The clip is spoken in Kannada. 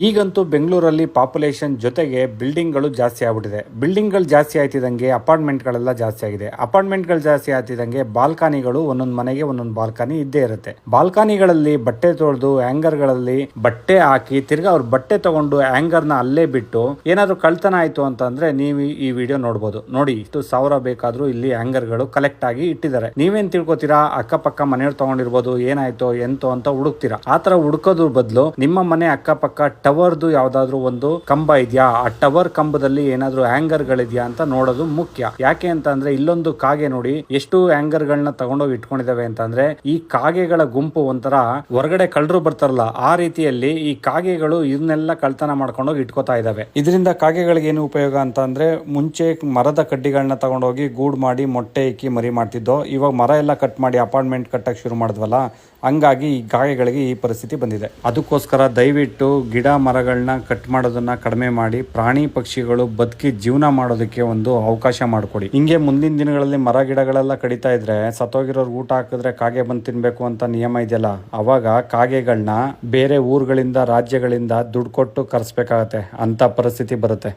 ಈಗಂತೂ ಬೆಂಗಳೂರಲ್ಲಿ ಪಾಪ್ಯುಲೇಷನ್ ಜೊತೆಗೆ ಬಿಲ್ಡಿಂಗ್ಗಳು ಜಾಸ್ತಿ ಆಗ್ಬಿಟ್ಟಿದೆ. ಬಿಲ್ಡಿಂಗ್ಗಳು ಜಾಸ್ತಿ ಆಯ್ತಿದಂಗೆ ಅಪಾರ್ಟ್ಮೆಂಟ್ಗಳೆಲ್ಲ ಜಾಸ್ತಿ ಆಗಿದೆ. ಅಪಾರ್ಟ್ಮೆಂಟ್ಗಳು ಜಾಸ್ತಿ ಆಗ್ತಿದಂಗೆ ಬಾಲ್ಕನಿಗಳು ಒಂದೊಂದು ಮನೆಗೆ ಒಂದೊಂದು ಬಾಲ್ಕನಿ ಇದ್ದೇ ಇರುತ್ತೆ. ಬಾಲ್ಕನಿಗಳಲ್ಲಿ ಬಟ್ಟೆ ತೊಳೆದು ಹ್ಯಾಂಗರ್ಗಳಲ್ಲಿ ಬಟ್ಟೆ ಹಾಕಿ ತಿರ್ಗಾ ಅವ್ರ ಬಟ್ಟೆ ತಗೊಂಡು ಹ್ಯಾಂಗರ್ನ ಅಲ್ಲೇ ಬಿಟ್ಟು ಏನಾದ್ರು ಕಳ್ತನ ಆಯ್ತು ಅಂತಂದ್ರೆ ನೀವು ಈ ವಿಡಿಯೋ ನೋಡ್ಬೋದು. ನೋಡಿ, ಇಷ್ಟು ಸಾವಿರ ಬೇಕಾದ್ರೂ ಇಲ್ಲಿ ಹ್ಯಾಂಗರ್ಗಳು ಕಲೆಕ್ಟ್ ಆಗಿ ಇಟ್ಟಿದ್ದಾರೆ. ನೀವೇನ್ ತಿಳ್ಕೊತೀರಾ? ಅಕ್ಕಪಕ್ಕ ಮನೆಯವ್ರು ತಗೊಂಡಿರ್ಬೋದು, ಏನಾಯ್ತೋ ಎಂತೋ ಅಂತ ಹುಡುಕ್ತೀರಾ. ಆತರ ಹುಡುಕೋದ್ರ ಬದಲು ನಿಮ್ಮ ಮನೆ ಅಕ್ಕಪಕ್ಕ ಟವರ್ದು ಯಾವ್ದಾದ್ರು ಒಂದು ಕಂಬ ಇದೆಯಾ, ಆ ಟವರ್ ಕಂಬದಲ್ಲಿ ಏನಾದ್ರು ಹ್ಯಾಂಗರ್ ಗಳಿದ್ಯಾ ಅಂತ ನೋಡೋದು ಮುಖ್ಯ. ಯಾಕೆ ಅಂತ ಅಂದ್ರೆ ಇಲ್ಲೊಂದು ಕಾಗೆ ನೋಡಿ ಎಷ್ಟು ಹ್ಯಾಂಗರ್ ಗಳನ್ನ ತಗೊಂಡೋಗಿ ಇಟ್ಕೊಂಡಿದಾವೆ ಅಂತ ಅಂದ್ರೆ ಈ ಕಾಗೆಗಳ ಗುಂಪು ಒಂಥರ ಹೊರಗಡೆ ಕಳ್ಳರು ಬರ್ತಾರಲ್ಲ ಆ ರೀತಿಯಲ್ಲಿ ಈ ಕಾಗೆಗಳು ಇದನ್ನೆಲ್ಲ ಕಳ್ತನ ಮಾಡ್ಕೊಂಡೋಗಿ ಇಟ್ಕೋತಾ ಇದಾವೆ. ಇದರಿಂದ ಕಾಗೆಗಳಿಗೆ ಏನು ಉಪಯೋಗ ಅಂತ ಅಂದ್ರೆ ಮುಂಚೆ ಮರದ ಕಡ್ಡಿಗಳನ್ನ ತಗೊಂಡೋಗಿ ಗೂಡ್ ಮಾಡಿ ಮೊಟ್ಟೆ ಇಕ್ಕಿ ಮರಿ ಮಾಡ್ತಿದ್ದೋ, ಇವಾಗ ಮರ ಎಲ್ಲ ಕಟ್ ಮಾಡಿ ಅಪಾರ್ಟ್ಮೆಂಟ್ ಕಟ್ಟಕ್ ಶುರು ಮಾಡಿದ್ವಲ್ಲ, ಹಂಗಾಗಿ ಈ ಕಾಗೆಗಳಿಗೆ ಈ ಪರಿಸ್ಥಿತಿ ಬಂದಿದೆ. ಅದಕ್ಕೋಸ್ಕರ ದಯವಿಟ್ಟು ಗಿಡ ಮರಗಳನ್ನ ಕಟ್ ಮಾಡೋದನ್ನ ಕಡಿಮೆ ಮಾಡಿ ಪ್ರಾಣಿ ಪಕ್ಷಿಗಳು ಬದುಕಿ ಜೀವನ ಮಾಡೋದಕ್ಕೆ ಒಂದು ಅವಕಾಶ ಮಾಡಿಕೊಡಿ. ಹಿಂಗೆ ಮುಂದಿನ ದಿನಗಳಲ್ಲಿ ಮರ ಗಿಡಗಳೆಲ್ಲ ಕಡಿತಾ ಇದ್ರೆ ಸತ್ತೋಗಿರೋರು ಊಟ ಹಾಕಿದ್ರೆ ಕಾಗೆ ಬಂದು ತಿನ್ಬೇಕು ಅಂತ ನಿಯಮ ಇದೆಯಲ್ಲ, ಅವಾಗ ಕಾಗೆಗಳನ್ನ ಬೇರೆ ಊರುಗಳಿಂದ ರಾಜ್ಯಗಳಿಂದ ದುಡ್ಡು ಕೊಟ್ಟು ಕರೆಸ್ಬೇಕಾಗತ್ತೆ ಅಂತ ಪರಿಸ್ಥಿತಿ ಬರುತ್ತೆ.